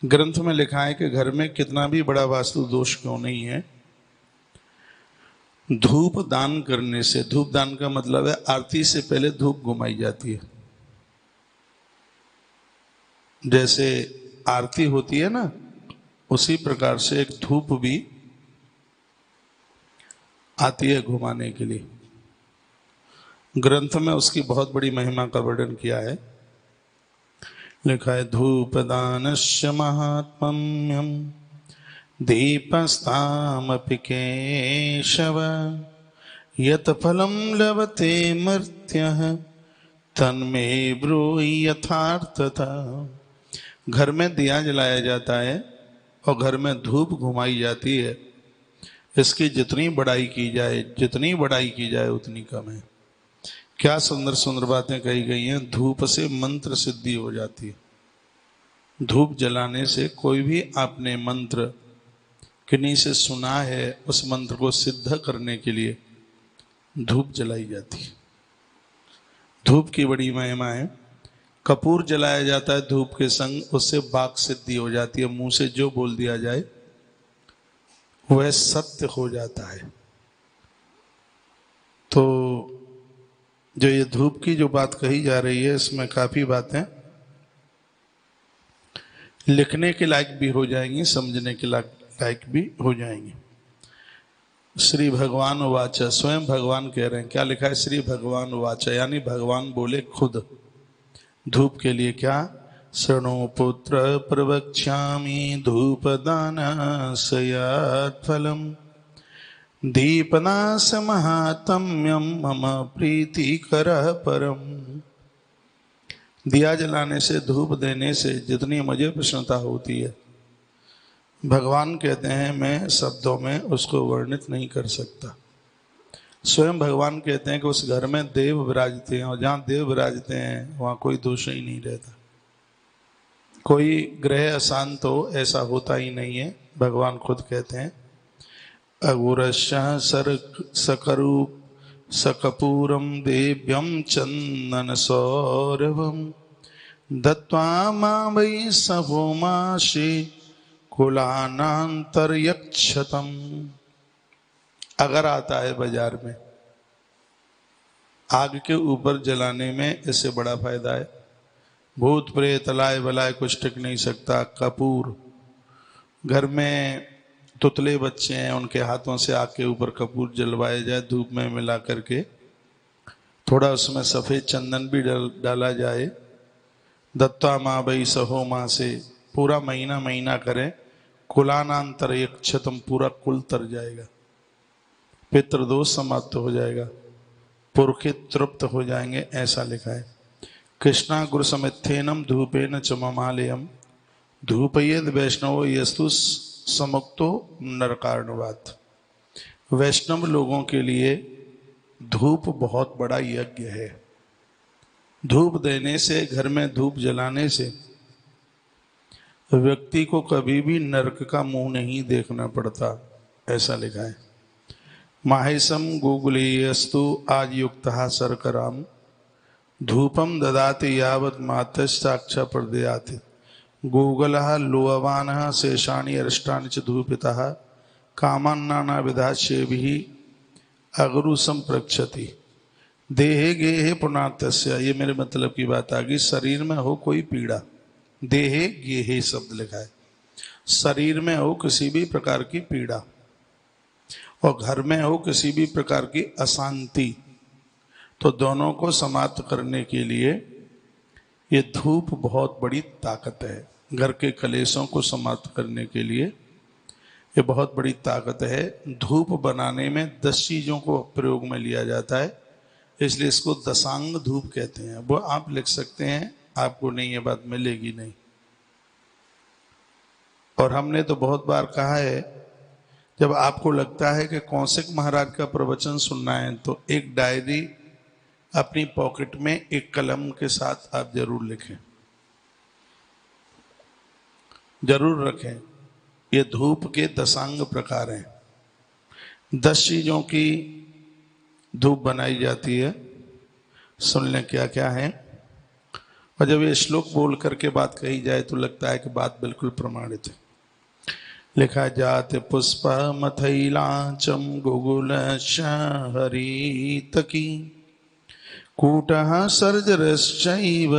ग्रंथ में लिखा है कि घर में कितना भी बड़ा वास्तु दोष क्यों नहीं है, धूप दान करने से, धूप दान का मतलब है आरती से पहले धूप घुमाई जाती है। जैसे आरती होती है ना, उसी प्रकार से एक धूप भी आती है घुमाने के लिए। ग्रंथ में उसकी बहुत बड़ी महिमा का वर्णन किया है। लिखा है धूप दानस्य महात्म्यम दीपस्तामपि केशव यत फलम लभते मर्त्यः तन्मे ब्रूहि यथार्थता। घर में दिया जलाया जाता है और घर में धूप घुमाई जाती है। इसकी जितनी बड़ाई की जाए उतनी कम है। क्या सुंदर सुंदर बातें कही गई हैं। धूप से मंत्र सिद्धि हो जाती है। धूप जलाने से कोई भी आपने मंत्र किन्हीं से सुना है, उस मंत्र को सिद्ध करने के लिए धूप जलाई जाती है। धूप की बड़ी महिमा है। कपूर जलाया जाता है धूप के संग, उससे वाक सिद्धि हो जाती है। मुंह से जो बोल दिया जाए वह सत्य हो जाता है। तो जो ये धूप की जो बात कही जा रही है, इसमें काफी बातें लिखने के लायक भी हो जाएंगी, समझने के लायक भी हो जाएंगी। श्री भगवान वाचा, स्वयं भगवान कह रहे हैं। क्या लिखा है? श्री भगवान वाचा, यानी भगवान बोले खुद धूप के लिए। क्या? शृणु पुत्र प्रवक्ष्यामि धूपदानस्यात् फलम् दीपदास महात्म्यम मम प्रीतिकरः परम। दिया जलाने से, धूप देने से जितनी मुझे प्रसन्नता होती है, भगवान कहते हैं मैं शब्दों में उसको वर्णित नहीं कर सकता। स्वयं भगवान कहते हैं कि उस घर में देव विराजते हैं, और जहाँ देव विराजते हैं वहाँ कोई दोष ही नहीं रहता। कोई ग्रह अशांत हो, ऐसा होता ही नहीं है। भगवान खुद कहते हैं अगुरश्य सकरू सकपूरम देव्यम चंदन सौरभम दत्वा मां वै सहोमाशे कुलानांतर्यक्षतम। अगर आता है बाजार में, आग के ऊपर जलाने में इससे बड़ा फायदा है। भूत प्रेत लाए बलाए कुछ टिक नहीं सकता। कपूर, घर में तुतले बच्चे हैं, उनके हाथों से आग के ऊपर कपूर जलवाया जाए, धूप में मिला करके, थोड़ा उसमें सफ़ेद चंदन भी डाला जाए। दत्ता माँ बई सहो माँ से पूरा महीना करें, कुलानांतर यक्षतम, पूरा कुल तर जाएगा, पितृदोष समाप्त हो जाएगा, पुरखे तृप्त हो जाएंगे, ऐसा लिखा है। कृष्णा गुरु समिथेनम धूपेन च ममालयम धूपयेद वैष्णव यस्तु समुक्तो नरकार्णवात। वैष्णव लोगों के लिए धूप बहुत बड़ा यज्ञ है। धूप देने से, घर में धूप जलाने से व्यक्ति को कभी भी नरक का मुंह नहीं देखना पड़ता, ऐसा लिखा है। माहेशम गुगुलीयस्तु आज युक्तः शर्कराम धूपम ददाति यावत मातश्चाक्षा प्रदयाति गूगलः लोहवानः शेषाणि अरिष्टानि च धूपितः कामान्नाना विधास्येभिः अगरु संप्रक्षति देहे गेहे पुनातस्य। ये मेरे मतलब की बात आ गई। शरीर में हो कोई पीड़ा, देहे गेहे शब्द लिखा है, शरीर में हो किसी भी प्रकार की पीड़ा, और घर में हो किसी भी प्रकार की अशांति, तो दोनों को समाप्त करने के लिए ये धूप बहुत बड़ी ताकत है। घर के कलेशों को समाप्त करने के लिए ये बहुत बड़ी ताकत है। धूप बनाने में 10 चीज़ों को प्रयोग में लिया जाता है, इसलिए इसको दशांग धूप कहते हैं। वो आप लिख सकते हैं, आपको नहीं ये बात मिलेगी नहीं। और हमने तो बहुत बार कहा है, जब आपको लगता है कि कौशिक महाराज का प्रवचन सुनना है, तो एक डायरी अपनी पॉकेट में एक कलम के साथ आप जरूर लिखें, जरूर रखें। ये धूप के दशांग प्रकार हैं। 10 चीजों की धूप बनाई जाती है। सुन लें क्या क्या है। और जब ये श्लोक बोल करके बात कही जाए तो लगता है कि बात बिल्कुल प्रमाणित है। लिखा जाते पुष्प मथैलाचम गुगुल हरितकी कूटः सर्जरश्चैव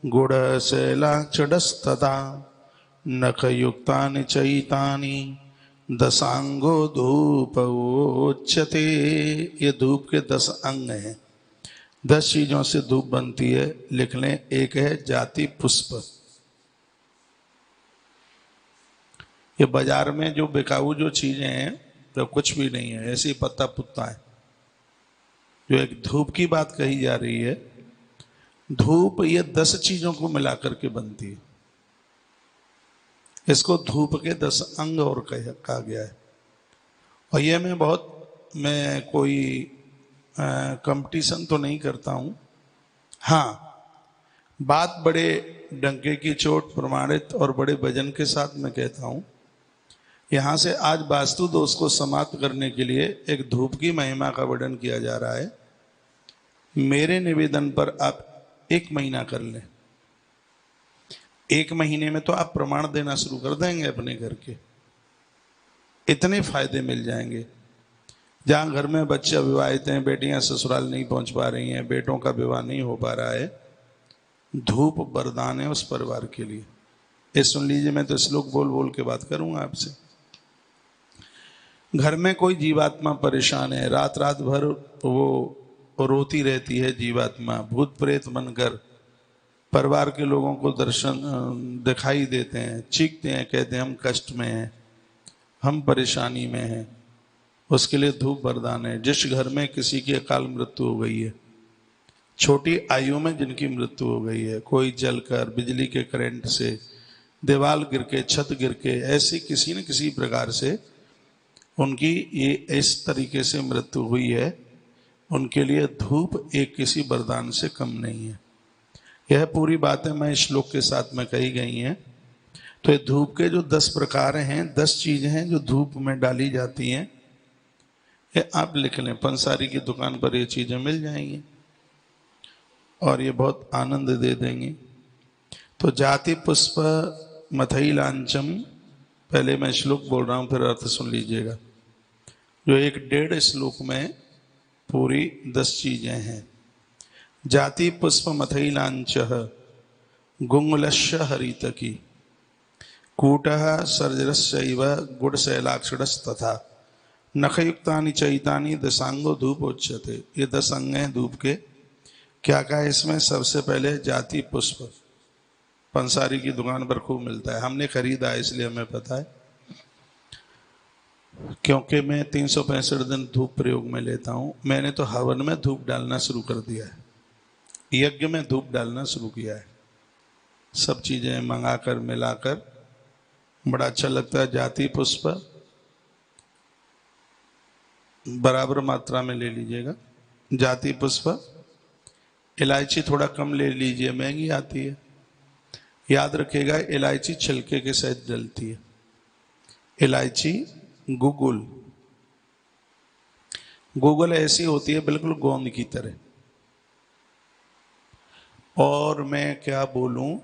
गुडशैलाक्षडस्तथा नखयुक्तानि चैतानि दशांगो धूपोच्यते। ये धूप के 10 अंग हैं, 10 चीजों से धूप बनती है। लिख लें, एक है जाति पुष्प। ये बाजार में जो बिकाऊ जो चीजें हैं तो कुछ भी नहीं है, ऐसे ही पत्ता पुत्ता है। जो एक धूप की बात कही जा रही है, धूप ये 10 चीजों को मिलाकर के बनती है। इसको धूप के 10 अंग और कहा गया है। और ये मैं कोई कंपटीशन तो नहीं करता हूं। हाँ, बात बड़े डंके की चोट प्रमाणित और बड़े वजन के साथ मैं कहता हूं। यहां से आज वास्तु दोष को समाप्त करने के लिए एक धूप की महिमा का वर्णन किया जा रहा है। मेरे निवेदन पर आप 1 महीना कर लें। 1 महीने में तो आप प्रमाण देना शुरू कर देंगे अपने घर के। इतने फायदे मिल जाएंगे। जहां घर में बच्चे अविवाहित हैं, बेटियां ससुराल नहीं पहुंच पा रही हैं, बेटों का विवाह नहीं हो पा रहा है, धूप वरदान है उस परिवार के लिए। ये सुन लीजिए, मैं तो श्लोक बोल बोल के बात करूंगा आपसे। घर में कोई जीवात्मा परेशान है, रात रात भर वो रोती रहती है जीवात्मा, भूत प्रेत बनकर परिवार के लोगों को दर्शन दिखाई देते हैं, चीखते हैं, कहते हैं हम कष्ट में हैं, हम परेशानी में हैं, उसके लिए धूप वरदान है। जिस घर में किसी की अकाल मृत्यु हो गई है, छोटी आयु में जिनकी मृत्यु हो गई है, कोई जलकर, बिजली के करंट से, दीवार गिर के, छत गिर के, ऐसी किसी न किसी प्रकार से उनकी ये इस तरीके से मृत्यु हुई है, उनके लिए धूप एक किसी वरदान से कम नहीं है। यह पूरी बातें मैं श्लोक के साथ में कही गई हैं। तो ये धूप के जो 10 प्रकार हैं, 10 चीजें हैं जो धूप में डाली जाती हैं, ये आप लिख लें। पंसारी की दुकान पर ये चीजें मिल जाएंगी और ये बहुत आनंद दे देंगी। तो जाति पुष्प मथैलांचम, पहले मैं श्लोक बोल रहा हूं, फिर अर्थ सुन लीजिएगा। जो 1.5 श्लोक में पूरी 10 चीजें हैं। जाति पुष्प मथैलांच गुंगुलश्य हरितकी कूटः सर्जरस्यैव गुडशैलाक्षडस्तथा नखयुक्तानि चैतानि दशांगो धूपोच्यते। ये 10 अंग हैं धूप के। क्या क्या है इसमें? सबसे पहले जाति पुष्प, पंसारी की दुकान पर खूब मिलता है, हमने खरीदा है इसलिए हमें पता है, क्योंकि मैं 365 दिन धूप प्रयोग में लेता हूं। मैंने तो हवन में धूप डालना शुरू कर दिया है, यज्ञ में धूप डालना शुरू किया है। सब चीजें मंगाकर मिलाकर बड़ा अच्छा लगता है। जाति पुष्प बराबर मात्रा में ले लीजिएगा। जाति पुष्प, इलायची थोड़ा कम ले लीजिए, महंगी आती है। याद रखिएगा, इलायची छिलके के सहित डलती है। इलायची गुगुल, गुगुल ऐसी होती है बिल्कुल गोंद की तरह। और मैं क्या बोलूं,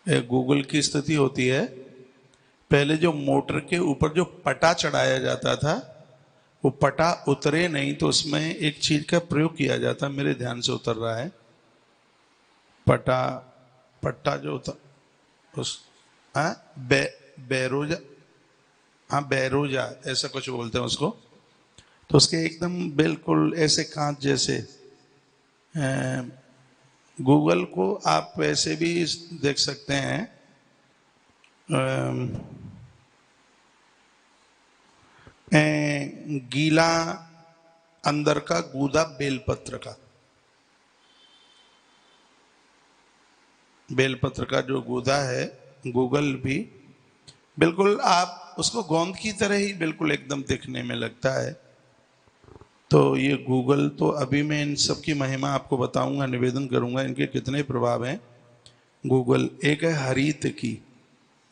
गूगल की स्थिति होती है, पहले जो मोटर के ऊपर जो पटा चढ़ाया जाता था, वो पटा उतरे नहीं तो उसमें एक चीज का प्रयोग किया जाता, मेरे ध्यान से उतर रहा है। पट्टा जो होता उस बैरोजा, बैरोजा ऐसा कुछ बोलते हैं उसको। तो उसके एकदम बिल्कुल ऐसे कांच जैसे, गूगल को आप वैसे भी देख सकते हैं, गीला अंदर का गूदा बेलपत्र का, बेलपत्र का जो गूदा है, गूगल भी बिल्कुल आप उसको गोंद की तरह ही बिल्कुल एकदम दिखने में लगता है। तो ये गूगल, तो अभी मैं इन सब की महिमा आपको बताऊंगा, निवेदन करूंगा इनके कितने प्रभाव हैं। गूगल एक है हरित की,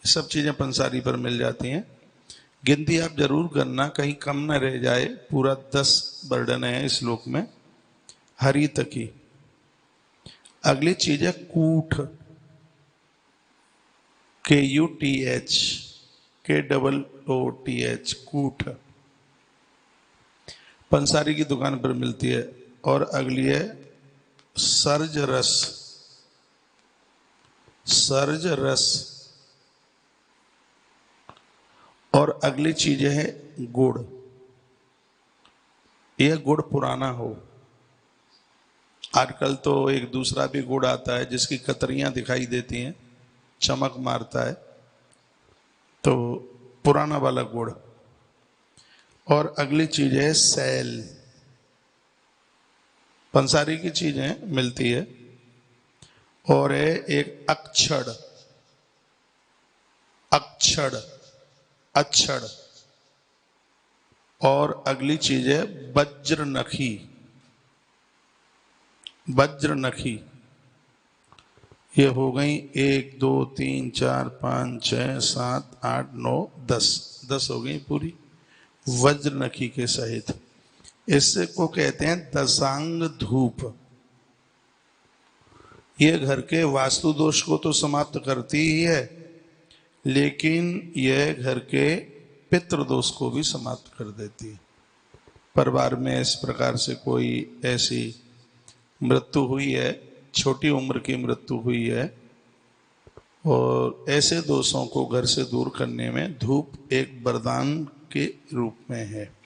सब चीजें पंसारी पर मिल जाती हैं। गिनती आप जरूर करना, कहीं कम न रह जाए। पूरा 10 वर्णन है इस श्लोक में। हरित की, अगली चीज है कूठ, KUTH, KOOTH, कूठ, पंसारी की दुकान पर मिलती है। और अगली है सर्ज रस, सर्ज रस। और अगली चीज है गुड़। यह गुड़ पुराना हो। आजकल तो एक दूसरा भी गुड़ आता है जिसकी कतरियां दिखाई देती हैं, चमक मारता है, तो पुराना वाला गुड़। और अगली चीज है सैल, पंसारी की चीजें मिलती है। और है एक अक्षड़, अक्षड़, अक्षड़। और अगली चीज है वज्र नखी, वज्र नखी। ये हो गई 1 2 3 4 5 6 7 8 9 10, 10 हो गई पूरी वज्र नखी के सहित। इससे को कहते हैं दशांग धूप। ये घर के वास्तु दोष को तो समाप्त करती ही है, लेकिन यह घर के पितृ दोष को भी समाप्त कर देती है। परिवार में इस प्रकार से कोई ऐसी मृत्यु हुई है, छोटी उम्र की मृत्यु हुई है, और ऐसे दोषों को घर से दूर करने में धूप एक वरदान के रूप में है।